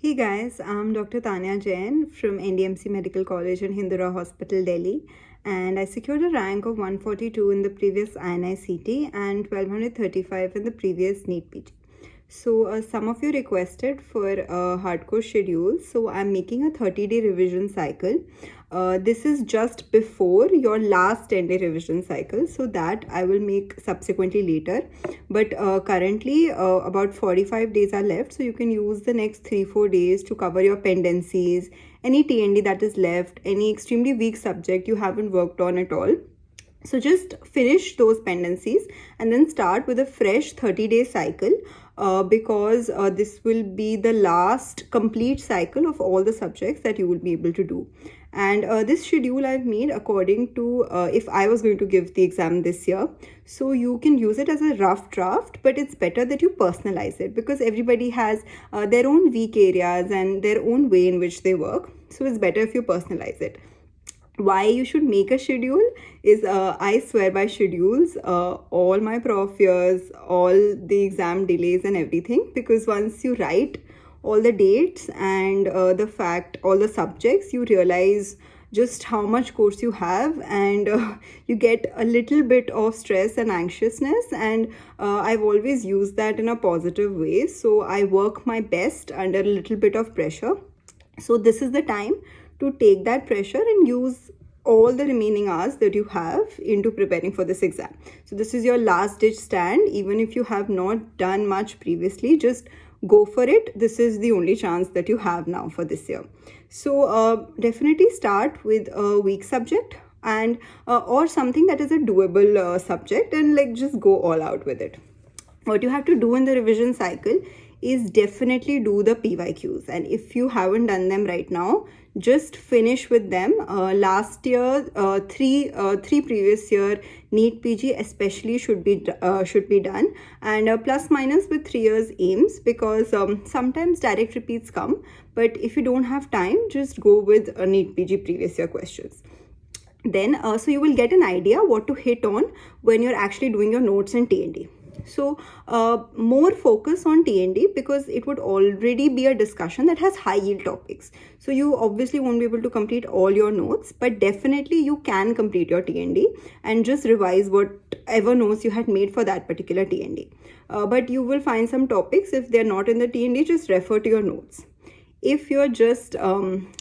Hey guys, I'm Dr. Tanya Jain from NDMC Medical College and Hindura Hospital, Delhi, and I secured a rank of 142 in the previous INICET and 1235 in the previous NEET PG. So some of you requested for a hardcore schedule, so I'm making a 30-day revision cycle. This is just before your last 10-day revision cycle, so that I will make subsequently later. But currently about 45 days are left, so you can use the next 3-4 days to cover your pendencies, any TND that is left, any extremely weak subject you haven't worked on at all. So just finish those pendencies and then start with a fresh 30-day cycle, because this will be the last complete cycle of all the subjects that you will be able to do. And this schedule I've made according to if I was going to give the exam this year. So you can use it as a rough draft, but it's better that you personalize it because everybody has their own weak areas and their own way in which they work. So it's better if you personalize it. Why you should make a schedule is I swear by schedules, all my prof years, all the exam delays and everything, because once you write all the dates and all the subjects, you realize just how much course you have, and you get a little bit of stress and anxiousness, and I've always used that in a positive way. So I work my best under a little bit of pressure. So this is the time to take that pressure and use all the remaining hours that you have into preparing for this exam. So this is your last ditch stand. Even if you have not done much previously, just go for it. This is the only chance that you have now for this year. So definitely start with a weak subject and or something that is a doable subject, and like just go all out with it. What you have to do in the revision cycle is definitely do the PYQs, and if you haven't done them right now, just finish with them. Last year, three previous year NEET PG especially should be done, and plus minus with 3 years AIMS, because sometimes direct repeats come, but if you don't have time, just go with NEET PG previous year questions. Then so you will get an idea what to hit on when you're actually doing your notes and TND. So more focus on TND because it would already be a discussion that has high yield topics. So you obviously won't be able to complete all your notes, but definitely you can complete your TND and just revise whatever notes you had made for that particular TND. But you will find some topics, if they're not in the TND, just refer to your notes. If you're just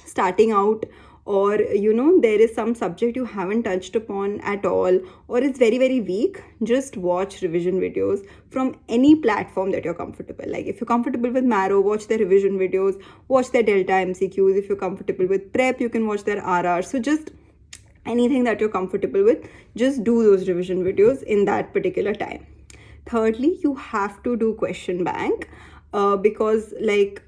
starting out, or there is some subject you haven't touched upon at all, or it's very very weak, just watch revision videos from any platform that you're comfortable. Like if you're comfortable with Marrow, watch their revision videos, watch their Delta MCQs. If you're comfortable with Prep, you can watch their RR. So just anything that you're comfortable with, just do those revision videos in that particular time. Thirdly, you have to do question bank. Because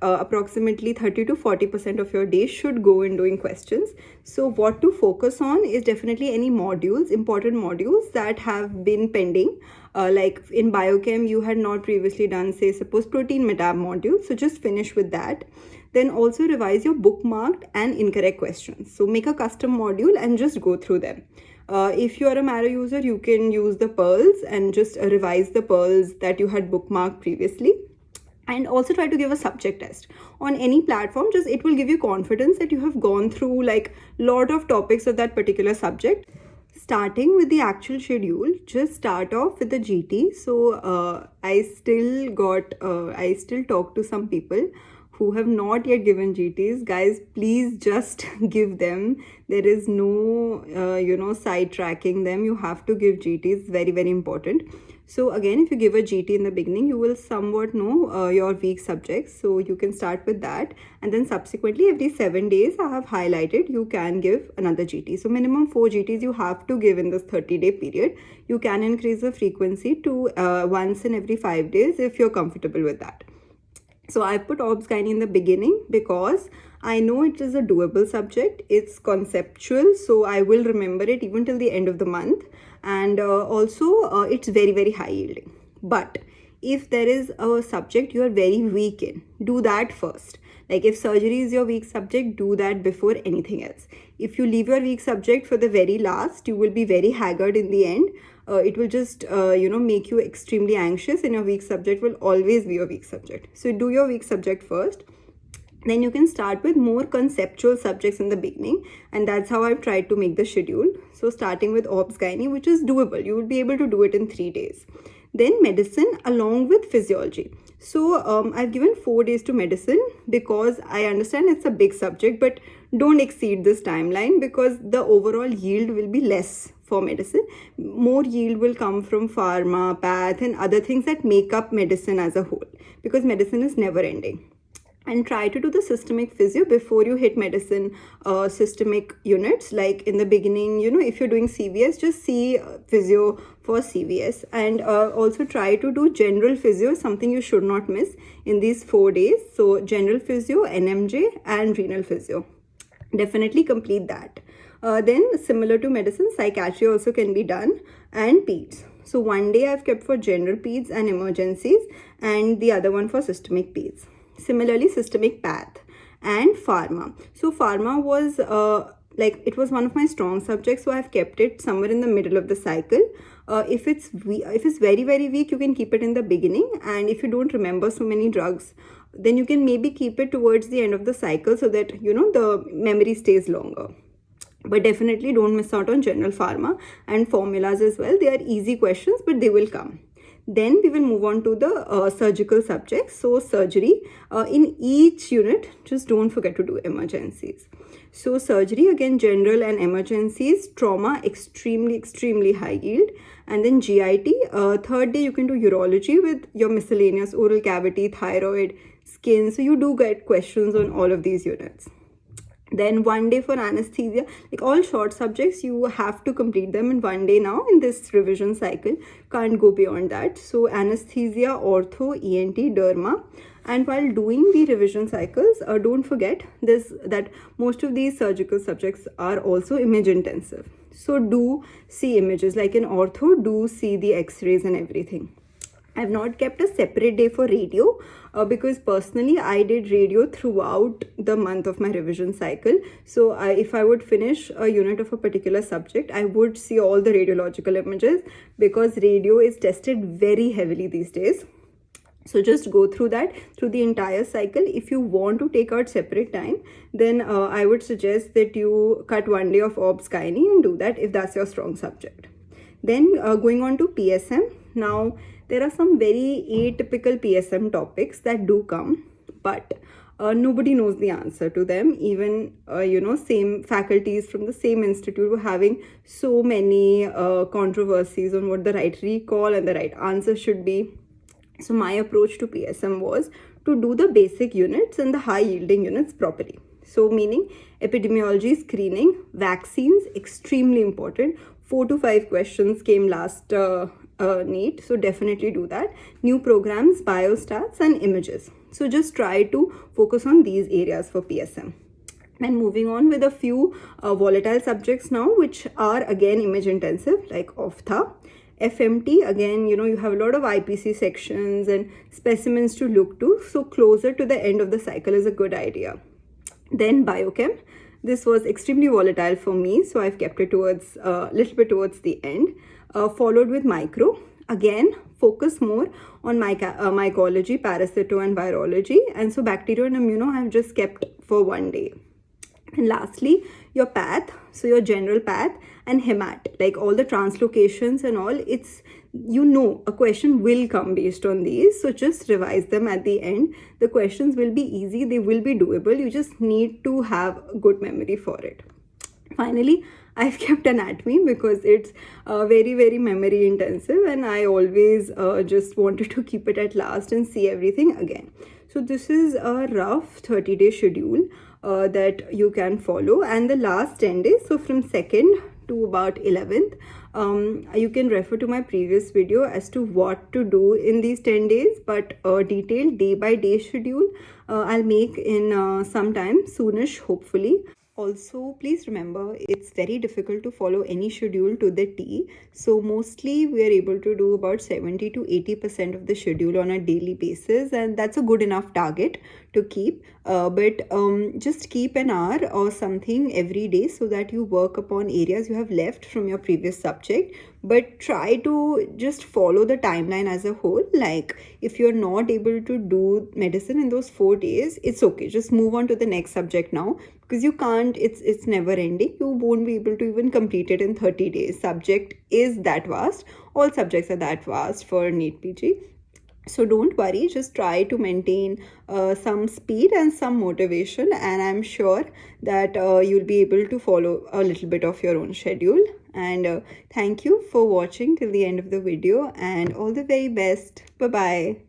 approximately 30 to 40% of your day should go in doing questions. So what to focus on is definitely any modules, important modules that have been pending. Like in biochem, you had not previously done, say, suppose protein metab module. So just finish with that. Then also revise your bookmarked and incorrect questions. So make a custom module and just go through them. If you are a Marrow user, you can use the pearls and just revise the pearls that you had bookmarked previously. And also try to give a subject test on any platform. Just it will give you confidence that you have gone through like lot of topics of that particular subject. Starting with the actual schedule, just start off with the GT. So I still talk to some people who have not yet given GTs. Guys, please just give them. There is no sidetracking them. You have to give GTs. Very very important. So again, if you give a GT in the beginning, you will somewhat know your weak subjects. So you can start with that. And then subsequently, every 7 days, I have highlighted, you can give another GT. So minimum 4 GTs you have to give in this 30-day period. You can increase the frequency to once in every 5 days if you're comfortable with that. So I put Obs Gynae in the beginning because I know it is a doable subject. It's conceptual, so I will remember it even till the end of the month. And also it's very very high yielding. But if there is a subject you are very weak in, do that first. Like if surgery is your weak subject, do that before anything else. If you leave your weak subject for the very last, you will be very haggard in the end. It will just make you extremely anxious, and your weak subject will always be your weak subject. So do your weak subject first. Then you can start with more conceptual subjects in the beginning, and that's how I've tried to make the schedule. So starting with obs gynae, which is doable, you would be able to do it in 3 days. Then medicine along with physiology. So I've given 4 days to medicine because I understand it's a big subject, but don't exceed this timeline because the overall yield will be less for medicine. More yield will come from pharma, path, and other things that make up medicine as a whole, because medicine is never ending. And try to do the systemic physio before you hit medicine systemic units. Like in the beginning, if you're doing CVS, just see physio for CVS. And also try to do general physio, something you should not miss in these 4 days. So general physio, NMJ, and renal physio. Definitely complete that. Then similar to medicine, psychiatry also can be done, and peds. So one day I've kept for general peds and emergencies, and the other one for systemic peds. Similarly, systemic path and pharma. So pharma was it was one of my strong subjects, so I've kept it somewhere in the middle of the cycle. If it's very, very weak, you can keep it in the beginning, and if you don't remember so many drugs, then you can maybe keep it towards the end of the cycle so that the memory stays longer. But definitely don't miss out on general pharma and formulas as well. They are easy questions, but they will come. Then we will move on to the surgical subjects. So surgery, in each unit, just don't forget to do emergencies. So surgery, again, general and emergencies. Trauma, extremely high yield. And then GIT, third day you can do urology with your miscellaneous oral cavity, thyroid, skin. So you do get questions on all of these units. Then one day for anesthesia, like all short subjects, you have to complete them in 1 day now in this revision cycle. Can't go beyond that. So anesthesia, ortho, ENT, derma. And while doing the revision cycles, don't forget this, that most of these surgical subjects are also image intensive. So do see images, like in ortho, do see the x-rays and everything. I've not kept a separate day for radio because personally I did radio throughout the month of my revision cycle. So if I would finish a unit of a particular subject, I would see all the radiological images because radio is tested very heavily these days. So just go through that through the entire cycle. If you want to take out separate time, then I would suggest that you cut 1 day of obs gynae and do that if that's your strong subject. Then going on to PSM. Now, there are some very atypical PSM topics that do come, but nobody knows the answer to them. Even, same faculties from the same institute were having so many controversies on what the right recall and the right answer should be. So my approach to PSM was to do the basic units and the high yielding units properly. So meaning epidemiology, screening, vaccines, extremely important. 4 to 5 questions came last NEET, so definitely do that. New programs, biostats, and images. So just try to focus on these areas for PSM. And moving on with a few volatile subjects now, which are again image intensive, like ophtha. FMT, again, you have a lot of IPC sections and specimens to look to. So closer to the end of the cycle is a good idea. Then biochem. This was extremely volatile for me, so I've kept it towards little bit towards the end. Followed with micro. Again, focus more on mycology, parasito, and virology. And so bacteria and immuno I've just kept for 1 day. And lastly, your path, so your general path, and hemat, like all the translocations and all, it's, a question will come based on these. So just revise them at the end. The questions will be easy, they will be doable. You just need to have good memory for it. Finally, I've kept anatomy because it's very, very memory intensive, and I always just wanted to keep it at last and see everything again. So this is a rough 30-day schedule that you can follow, and the last 10 days, so from 2nd to about 11th, you can refer to my previous video as to what to do in these 10 days, but a detailed day by day schedule I'll make in some time soonish, hopefully. Also, please remember, it's very difficult to follow any schedule to the T. So mostly we are able to do about 70 to 80% of the schedule on a daily basis, and that's a good enough target to keep, but just keep an hour or something every day so that you work upon areas you have left from your previous subject. But try to just follow the timeline as a whole. Like, if you're not able to do medicine in those 4 days, it's okay, just move on to the next subject now, because you can't, it's never ending. You won't be able to even complete it in 30 days. Subject is that vast, all subjects are that vast for NEET PG. So don't worry, just try to maintain some speed and some motivation, and I'm sure that you'll be able to follow a little bit of your own schedule. And thank you for watching till the end of the video, and all the very best. Bye bye.